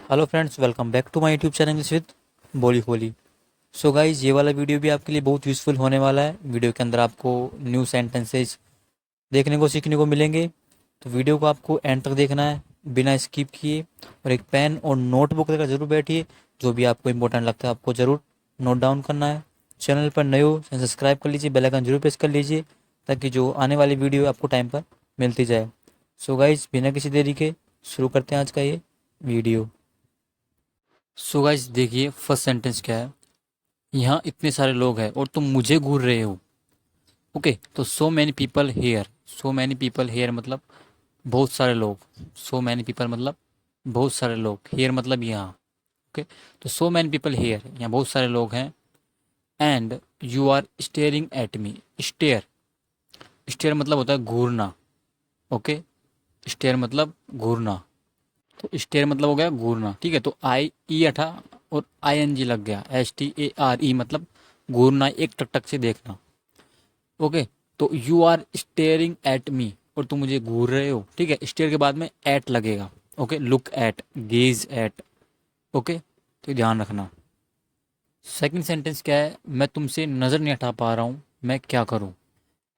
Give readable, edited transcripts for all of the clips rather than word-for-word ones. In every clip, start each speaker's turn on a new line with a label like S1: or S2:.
S1: Hello friends, welcome back to my YouTube channel English with Boli Holi. So guys, ये वाला video भी आपके लिए बहुत यूज़फुल होने वाला है। वीडियो के अंदर आपको न्यू सेंटेंसेस देखने को सीखने को मिलेंगे। तो वीडियो को आपको एंड तक देखना है बिना स्किप किए, और एक पेन और नोटबुक लेकर जरूर बैठिए। जो भी आपको इंपॉर्टेंट लगता है आपको ज़रूर नोट डाउन करना है। चैनल पर नए हो चैनल सब्सक्राइब कर लीजिए, बेल आइकन जरूर प्रेस कर लीजिए ताकि जो आने वाली वीडियो आपको टाइम पर मिलती जाए। सो गाइज, बिना किसी देरी के शुरू करते हैं आज का ये वीडियो। सो गाइस, देखिए फर्स्ट सेंटेंस क्या है। यहाँ इतने सारे लोग हैं और तुम मुझे घूर रहे हो। ओके, तो so many people here. So many people here मतलब बहुत सारे लोग। सो मैनी पीपल मतलब बहुत सारे लोग। हेयर मतलब यहाँ। ओके, तो सो मैनी पीपल हेयर, यहाँ बहुत सारे लोग हैं। And you are staring at me. Stare, stare मतलब होता है घूरना। ओके, स्टेयर मतलब घूरना। तो स्टेयर मतलब हो गया घूरना। ठीक है, तो आई ई हटा और आई एन जी लग गया। S T A R E मतलब घूरना, एक टक टक से देखना। ओके, तो you are staring at me और तुम मुझे घूर रहे हो। ठीक है, स्टेयर के बाद में एट लगेगा। Okay, look at, gaze at. Okay, तो ध्यान रखना। सेकंड सेंटेंस क्या है। मैं तुमसे नज़र नहीं हटा पा रहा हूँ, मैं क्या करूँ।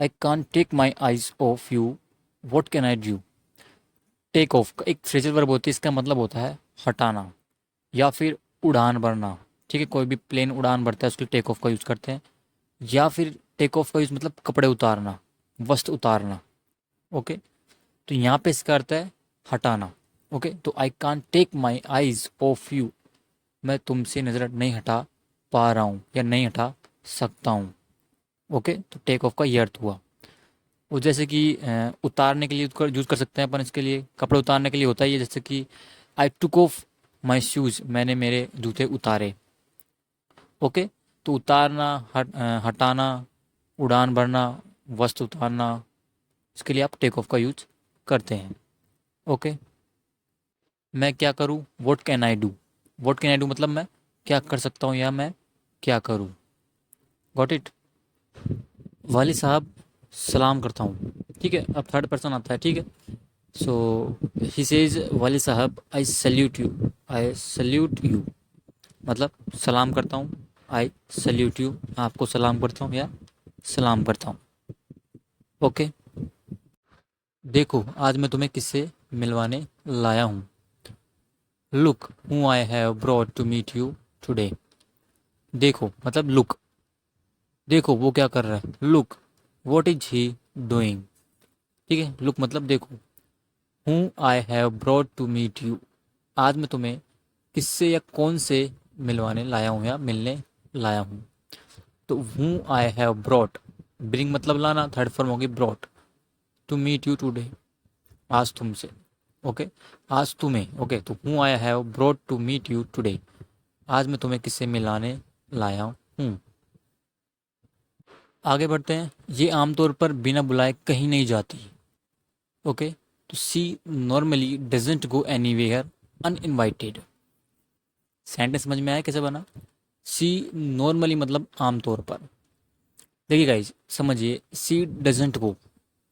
S1: I can take my eyes off you, what can I do. Take off का एक फ्रेजल वर्ब होती है, इसका मतलब होता है हटाना या फिर उड़ान भरना। ठीक है, कोई भी प्लेन उड़ान भरता है उसके लिए टेक ऑफ का यूज़ करते हैं। या फिर टेक ऑफ का यूज़ मतलब कपड़े उतारना, वस्त्र उतारना। ओके, तो यहाँ पे इसका अर्थ है हटाना। ओके, तो I can take my eyes off you, मैं तुमसे नज़र नहीं हटा पा रहा हूँ या नहीं हटा सकता हूँ। ओके, तो टेक ऑफ का ये अर्थ हुआ। वो जैसे कि उतारने के लिए यूज़ कर सकते हैं अपन। इसके लिए कपड़े उतारने के लिए होता ही है, जैसे कि आई टुक ऑफ माई शूज़, मैंने मेरे जूते उतारे। ओके, तो उतारना, हटाना, उड़ान भरना, वस्त्र उतारना, इसके लिए आप टेक ऑफ का यूज करते हैं। ओके, मैं क्या करूँ, what can I do. What can I do मतलब मैं क्या कर सकता हूँ या मैं क्या करूँ। Got it. वाली साहब, सलाम करता हूँ। ठीक है, अब थर्ड पर्सन आता है। ठीक है, सो ही सेज वाली साहब I salute you. I salute you मतलब सलाम करता हूँ। आई सल्यूट यू, आपको सलाम करता हूँ या सलाम करता हूँ। ओके, देखो आज मैं तुम्हें किससे मिलवाने लाया हूँ। Look who I have brought to meet you today. देखो मतलब लुक, देखो वो क्या कर रहा है। Look what is he doing. ठीक है, लुक मतलब देखो। Who I have brought to meet you, आज मैं तुम्हें किससे या कौन से मिलवाने लाया हूँ या मिलने लाया हूँ। तो who I have brought, bring मतलब लाना, थर्ड फॉर्म होगी brought. To meet you today, आज तुमसे। ओके, आज तुम्हें। ओके, तो who I have brought to meet you today, आज मैं तुम्हें किससे मिलाने लाया हूँ। आगे बढ़ते हैं। ये आमतौर पर बिना बुलाए कहीं नहीं जाती। ओके, तो she normally doesn't go anywhere uninvited. Sentence समझ में आया कैसे बना। सी नॉर्मली मतलब आमतौर पर। देखिए गाइज समझिए, सी डजेंट गो,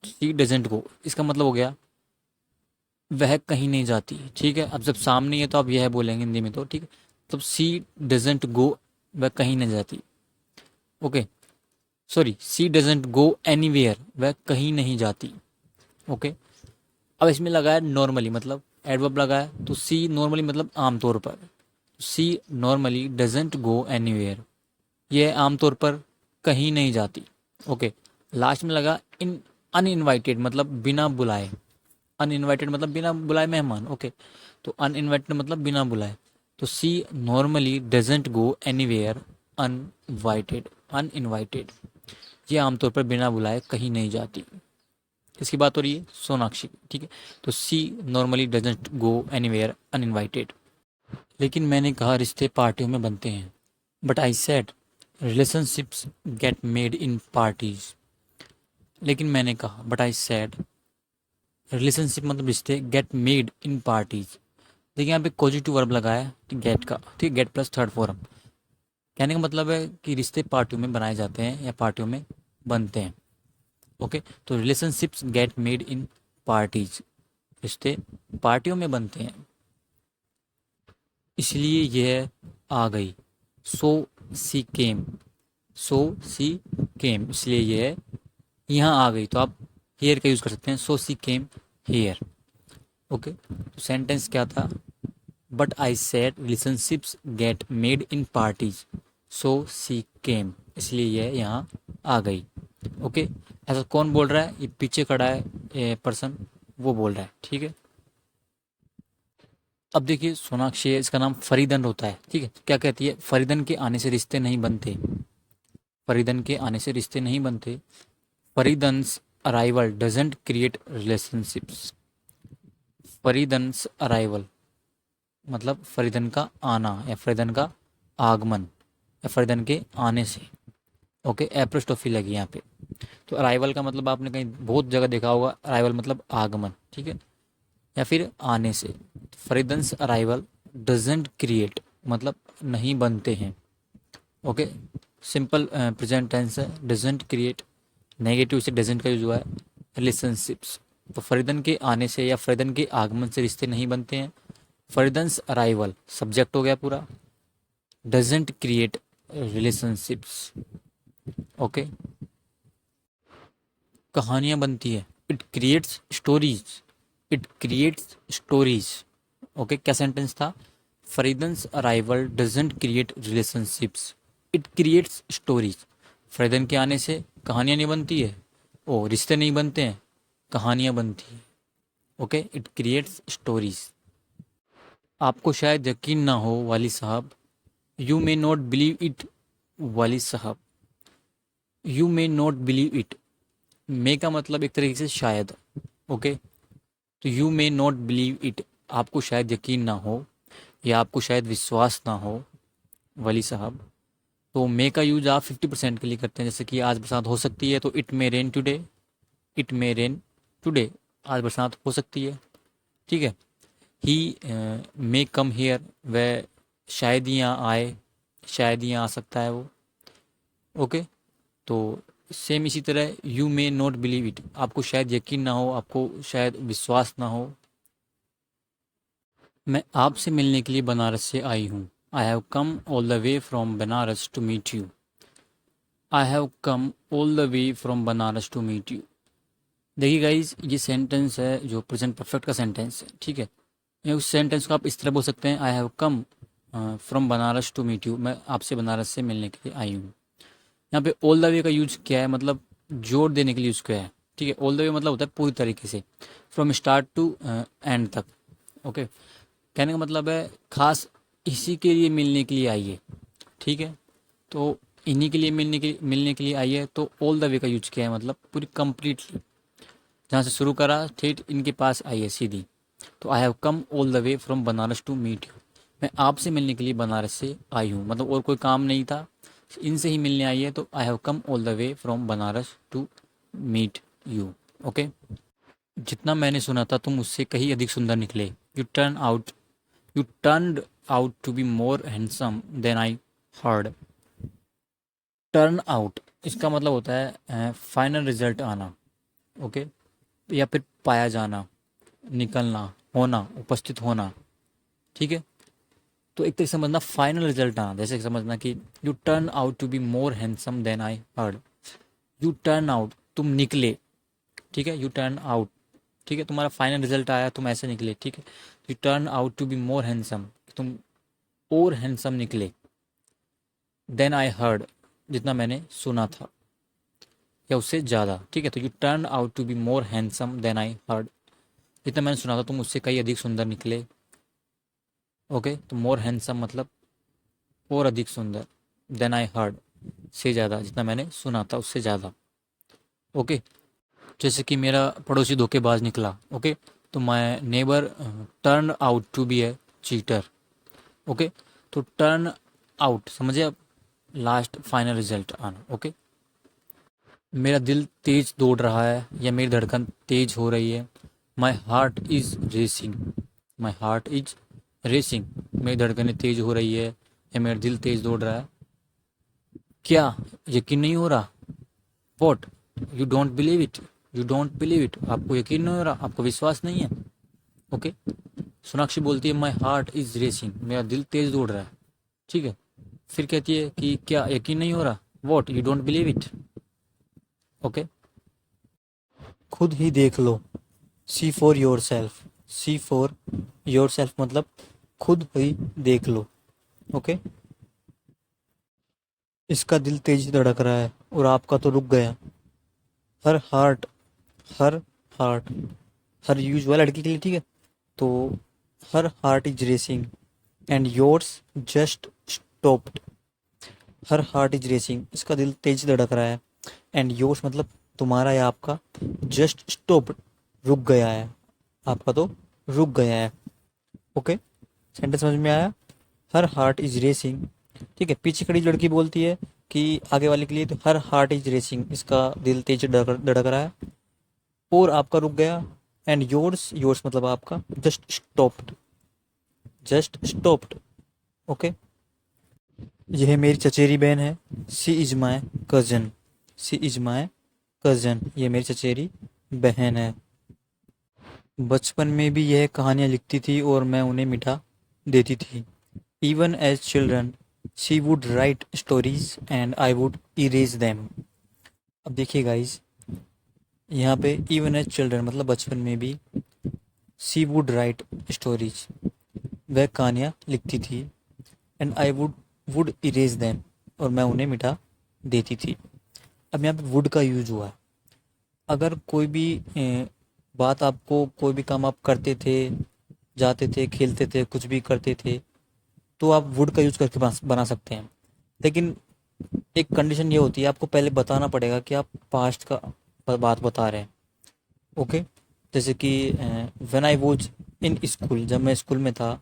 S1: सी डजेंट गो इसका मतलब हो गया वह कहीं नहीं जाती। ठीक है, अब जब सामने है तो आप यह बोलेंगे हिंदी में, तो ठीक है। तब सी डजेंट गो, वह कहीं नहीं जाती। Okay, sorry, she doesn't go anywhere, वह कहीं नहीं जाती। ओके, अब इसमें लगा है नॉर्मली मतलब एडवर्ब लगा है, तो सी नॉर्मली मतलब आमतौर पर। सी नॉर्मली डजेंट गो एनीवेयर, यह आमतौर पर कहीं नहीं जाती। ओके, लास्ट में लगा इन अनइनवाइटेड मतलब बिना बुलाए। अनइनवाइटेड मतलब बिना बुलाए मेहमान। ओके, तो अनइनवाइटेड मतलब बिना बुलाए। तो she normally doesn't go anywhere uninvited, uninvited, ये आमतौर पर बिना बुलाए कहीं नहीं जाती। किसकी बात हो रही है, सोनाक्षी। ठीक है, तो she normally doesn't go anywhere uninvited. लेकिन मैंने कहा रिश्ते पार्टियों में बनते हैं। But I said relationships get made in parties. लेकिन मैंने कहा, बट आई सेड रिलेशनशिप मतलब रिश्ते, गेट मेड इन पार्टीज। देखिए यहाँ पे पॉजिटिव वर्ब लगा है गेट का। ठीक, गेट प्लस थर्ड फॉर्म। कहने का मतलब है कि रिश्ते पार्टियों में बनाए जाते हैं या पार्टियों में बनते हैं। ओके, तो relationships get made in parties, रिश्ते पार्टियों में बनते हैं। इसलिए यह आ गई। सो she came, so she came, इसलिए यह यहाँ आ गई। तो आप हेयर का यूज़ कर सकते हैं, so she came here. Okay, तो सेंटेंस क्या था? But I said relationships get made in parties, so she came, इसलिए यह यहाँ आ गई। ओके, ऐसा कौन बोल रहा है? ये पीछे खड़ा है पर्सन, वो बोल रहा है। ठीक है, अब देखिए सोनाक्षी है, इसका नाम फरीदन होता है। ठीक है, क्या कहती है? फरीदन के आने से रिश्ते नहीं बनते, फरीदन के आने से रिश्ते नहीं बनते। Fereydoun's arrival doesn't create relationships. Fereydoun's arrival मतलब फरीदन का आना या फरीदन का आगमन या फरीदन के आने से। ओके, एप्रोस्टोफी लगी यहाँ पे। तो अराइवल का मतलब आपने कहीं बहुत जगह देखा होगा, अराइवल मतलब आगमन। ठीक है, या फिर आने से। फरीदन्स अराइवल डजेंट क्रिएट मतलब नहीं बनते हैं। ओके, सिंपल प्रेजेंट टेंस है, डजेंट क्रिएट, नेगेटिव से डजेंट का यूज हुआ है। रिलेशनशिप्स, तो फरीदन के आने से या फरीदन के आगमन से रिश्ते नहीं बनते हैं। फरीदन्स अराइवल सब्जेक्ट हो गया पूरा, डजेंट क्रिएट रिलेशनशिप्स। ओके, कहानियां बनती है, it creates stories, it creates stories. Okay, क्या सेंटेंस था? Fereydoun's arrival doesn't create relationships, it creates stories. Fereydoun के आने से कहानियां नहीं बनती है, ओ रिश्ते नहीं बनते हैं, कहानियां बनती है। Okay, it creates stories. आपको शायद यकीन ना हो Wali Sahab, you may not believe it Wali Sahab, you may not believe it. May का मतलब एक तरीके से शायद। ओके, तो you may not believe it, आपको शायद यकीन ना हो या आपको शायद विश्वास ना हो वाली साहब। तो मे का यूज आप 50% के लिए करते हैं, जैसे कि आज बरसात हो सकती है, तो it may rain today, it may rain today, आज बरसात हो सकती है। ठीक है, ही मे कम हेयर, वह शायद ही यहाँ आए, शायद ही यहाँ आ सकता है वो। ओके, तो सेम इसी तरह you may not believe it, आपको शायद यकीन ना हो, आपको शायद विश्वास ना हो। मैं आपसे मिलने के लिए बनारस से आई हूँ। I have come all the way from Banaras to meet you. I have come all the way from Banaras to meet you. देखिए गाइज, ये सेंटेंस है जो प्रेजेंट परफेक्ट का सेंटेंस है। ठीक है, ये उस सेंटेंस को आप इस तरह बोल सकते हैं, I have come from Banaras to meet you, मैं आपसे बनारस से मिलने के लिए आई हूँ। यहाँ पे ऑल द वे का यूज किया है, मतलब जोर देने के लिए यूज किया है। ठीक है, ऑल द वे मतलब होता है पूरी तरीके से, फ्रॉम स्टार्ट टू एंड तक। ओके, कहने का मतलब है खास इसी के लिए मिलने के लिए आई है। ठीक है, तो इन्हीं के लिए मिलने के लिए आई है, तो ऑल द वे का यूज किया है, मतलब पूरी कंप्लीटली, जहाँ से शुरू करा ठेठ इनके पास आई है सीधी। तो I have come all the way from Banaras to meet you, मैं आपसे मिलने के लिए बनारस से आई हूँ, मतलब और कोई काम नहीं था, इनसे ही मिलने आई है। तो I have come all the way from Banaras to meet you. Okay, जितना मैंने सुना था तुम उससे कहीं अधिक सुंदर निकले। You turn out to be more handsome than I heard. Turn out, इसका मतलब होता है फाइनल रिजल्ट आना। ओके, या फिर पाया जाना, निकलना, होना, उपस्थित होना। ठीक है, तो एक तरीके से समझना फाइनल रिजल्ट आना, जैसे समझना कि you turn out to be more handsome than I heard. You turn out, तुम निकले। ठीक है, यू टर्न आउट, ठीक है, तुम्हारा फाइनल रिजल्ट आया, तुम ऐसे निकले। ठीक है, you turn out to be more handsome, तुम और हैंडसम निकले। देन आई हर्ड, जितना मैंने सुना था या उससे ज़्यादा। ठीक है, तो you turn out to be more handsome than I heard, जितना मैंने सुना था तुम उससे कहीं अधिक सुंदर निकले। ओके, तो मोर हैंडसम मतलब और अधिक सुंदर, देन आई हर्ड से ज़्यादा, जितना मैंने सुना था उससे ज़्यादा। ओके, जैसे कि मेरा पड़ोसी धोखेबाज निकला। ओके, तो my neighbour turn out to be a cheater. Okay, तो टर्न आउट समझे अब, लास्ट फाइनल रिजल्ट आना। ओके, मेरा दिल तेज दौड़ रहा है या मेरी धड़कन तेज हो रही है। My heart is racing, my heart is racing, मेरी धड़कनें तेज हो रही है या मेरा दिल तेज दौड़ रहा है। क्या यकीन नहीं हो रहा? What, you don't believe it, you don't believe it, आपको यकीन नहीं हो रहा, आपको विश्वास नहीं है। ओके, सोनाक्षी बोलती है माई हार्ट इज रेसिंग, मेरा दिल तेज दौड़ रहा है, ठीक है। फिर कहती है कि क्या यकीन नहीं हो रहा, what you don't believe it, okay. खुद ही देख लो, see for yourself, see for yourself मतलब खुद ही देख लो, ओके। इसका दिल तेज से धड़क रहा है और आपका तो रुक गया। हर हार्ट, हर हार्ट, हर यूज वाला लड़की के लिए, ठीक है। तो her heart is racing and yours just stopped. Her heart is racing, इसका दिल तेज से धड़क रहा है, एंड योर्स मतलब तुम्हारा या आपका, जस्ट स्टॉप्ड रुक गया है, आपका तो रुक गया है, ओके। सेंटेंस समझ में आया? हर हार्ट इज रेसिंग, ठीक है। पीछे खड़ी लड़की बोलती है कि आगे वाले के लिए, तो हर हार्ट इज रेसिंग, इसका दिल तेज से धड़क रहा है और आपका रुक गया। एंड योर्स, योर्स मतलब आपका, just stopped, just stopped, okay. यह मेरी चचेरी बहन है, she is my cousin, she is my cousin, ये मेरी चचेरी बहन है। बचपन में भी यह कहानियाँ लिखती थी और मैं उन्हें मिठा देती थी। Even as children she would write stories and I would erase them. अब देखिए गाइज, यहाँ पे इवन एज चिल्ड्रन मतलब बचपन में भी, शी वुड राइट स्टोरीज वह कहानियाँ लिखती थी, and I would erase them और मैं उन्हें मिटा देती थी। अब यहाँ पे वुड का यूज हुआ है। अगर कोई भी बात, आपको कोई भी काम आप करते थे, जाते थे, खेलते थे, कुछ भी करते थे, तो आप वुड का यूज करके बना सकते हैं। लेकिन एक कंडीशन ये होती है, आपको पहले बताना पड़ेगा कि आप पास्ट का बात बता रहे हैं, ओके। जैसे कि when I was in school, जब मैं स्कूल में था,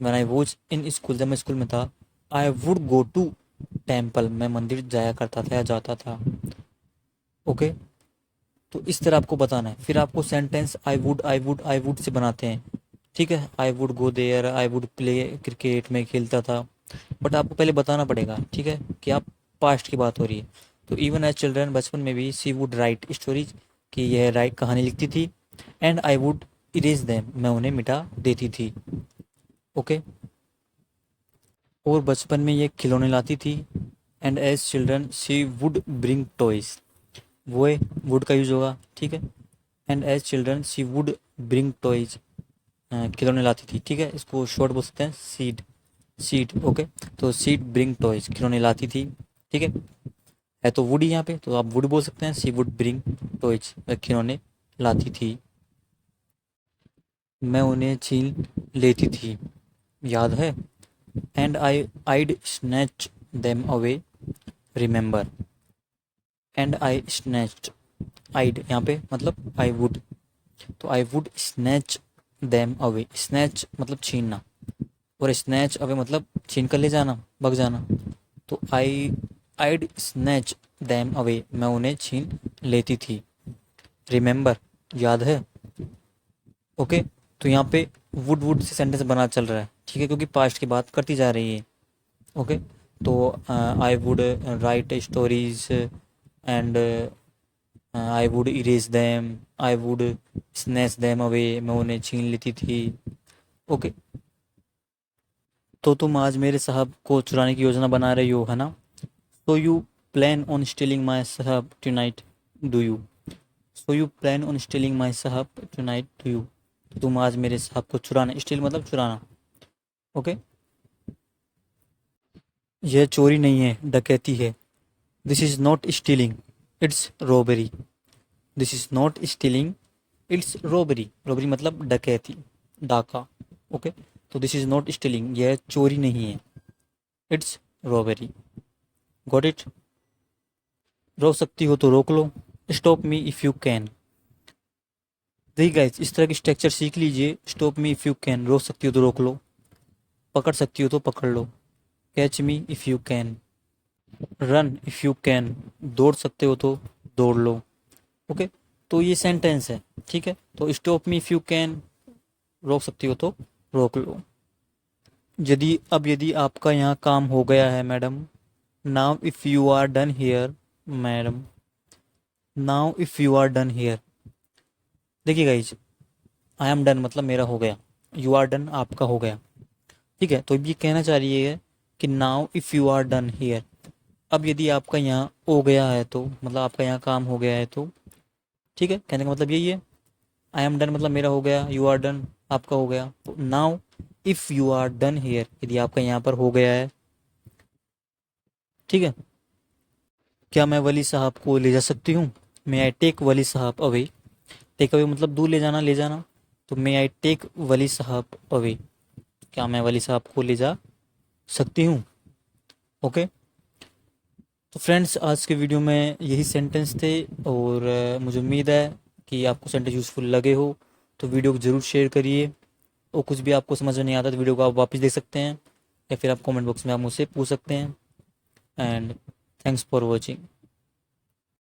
S1: when I was in school जब मैं स्कूल में था, I would go to temple, मैं मंदिर जाया करता था या जाता था, ओके। तो इस तरह आपको बताना है। फिर आपको सेंटेंस आई वुड से बनाते हैं, ठीक है। I would go there, I would play cricket, में खेलता था, बट आपको पहले बताना पड़ेगा, ठीक है, कि आप पास्ट की बात हो रही है। तो इवन एज चिल्ड्रन, बचपन में भी, सी वुड राइट स्टोरीज, कि यह राइट कहानी लिखती थी, and I would erase them, मैं उन्हें मिटा देती थी, ओके। और बचपन में ये खिलौने लाती थी, and as children she would bring toys, वो वुड का यूज होगा, ठीक है। And as children she would bring toys, खिलौने लाती थी, ठीक है। इसको शॉर्ट बोल सकते हैं सीड, सीड, ओके। तो सीड ब्रिंग टॉयज, खिलौने लाती थी, ठीक है तो वुड यहाँ पे, तो आप वुड बोल सकते हैं, सी वुड ब्रिंग टॉयज, खिलौने लाती थी। मैं उन्हें छीन लेती थी, याद है। And I'd snatch them away, remember. And I snatched, I'd यहाँ पे मतलब आई वुड, तो I would snatch them away, snatch मतलब छीनना, और स्नैच अवे मतलब छीन कर ले जाना, भग जाना। तो आईड स्नैच देम अवे, मैं उन्हें छीन लेती थी। रिमेंबर, याद है, ओके। तो यहाँ पे वुड से सेंटेंस बना चल रहा है, ठीक है, क्योंकि पास्ट की बात करती जा रही है, ओके। तो I would write stories and I would erase them, I would snatch them away, मैं उन्हें छीन लेती थी, ओके। तो तुम आज मेरे साहब को चुराने की योजना बना रही हो, है ना। So you plan on stealing my sahab tonight, do you. So you plan on stealing my sahab tonight, do you. तुम आज मेरे साहब को चुराना, स्टील मतलब चुराना, ओके। यह चोरी नहीं है, डकैती है। This is not stealing, it's robbery. This is not stealing, it's robbery, robbery मतलब डकैती, डाका, ओके। तो दिस इज नॉट स्टीलिंग, यह चोरी नहीं है, इट्स रॉबरी, गॉट इट। रोक सकती हो तो रोक लो, stop me if you can. देखिए गाइस, इस तरह की स्ट्रक्चर सीख लीजिए। Stop me if you can, रोक सकती हो तो रोक लो, पकड़ सकती हो तो पकड़ लो, catch me if you can. Run if you can, दौड़ सकते हो तो दौड़ लो, ओके। तो ये सेंटेंस है, ठीक है। तो stop me if you can, रोक सकती हो तो रोक लो। यदि आपका यहाँ काम हो गया है madam, now if you are done here madam, now if you are done here. देखिए गाइज, आई एम डन मतलब मेरा हो गया, यू आर डन आपका हो गया। ठीक है, तो ये कहना चाह रही है कि now if you are done here. अब यदि आपका यहाँ हो गया है तो मतलब आपका यहाँ काम हो गया है तो, ठीक है, कहने का मतलब यही है। आई एम डन मतलब मेरा हो गया, यू आर डन आपका हो गया। तो now if you are done here, यदि आपका यहाँ पर हो गया है, ठीक है, क्या मैं वली साहब को ले जा सकती हूँ? मे आई टेक वली साहब अवे। टेक अवे मतलब दूर ले जाना, ले जाना। तो मे आई टेक वली साहब अवे, क्या मैं वली साहब को ले जा सकती हूँ? ओके। तो फ्रेंड्स, आज के वीडियो में यही सेंटेंस थे, और मुझे उम्मीद है कि आपको सेंटेंस यूज़फुल लगे हो। तो वीडियो को ज़रूर शेयर करिए, और कुछ भी आपको समझ में नहीं आता तो वीडियो को आप वापस देख सकते हैं, या फिर आप कमेंट बॉक्स में आप मुझसे पूछ सकते हैं। And thanks for watching.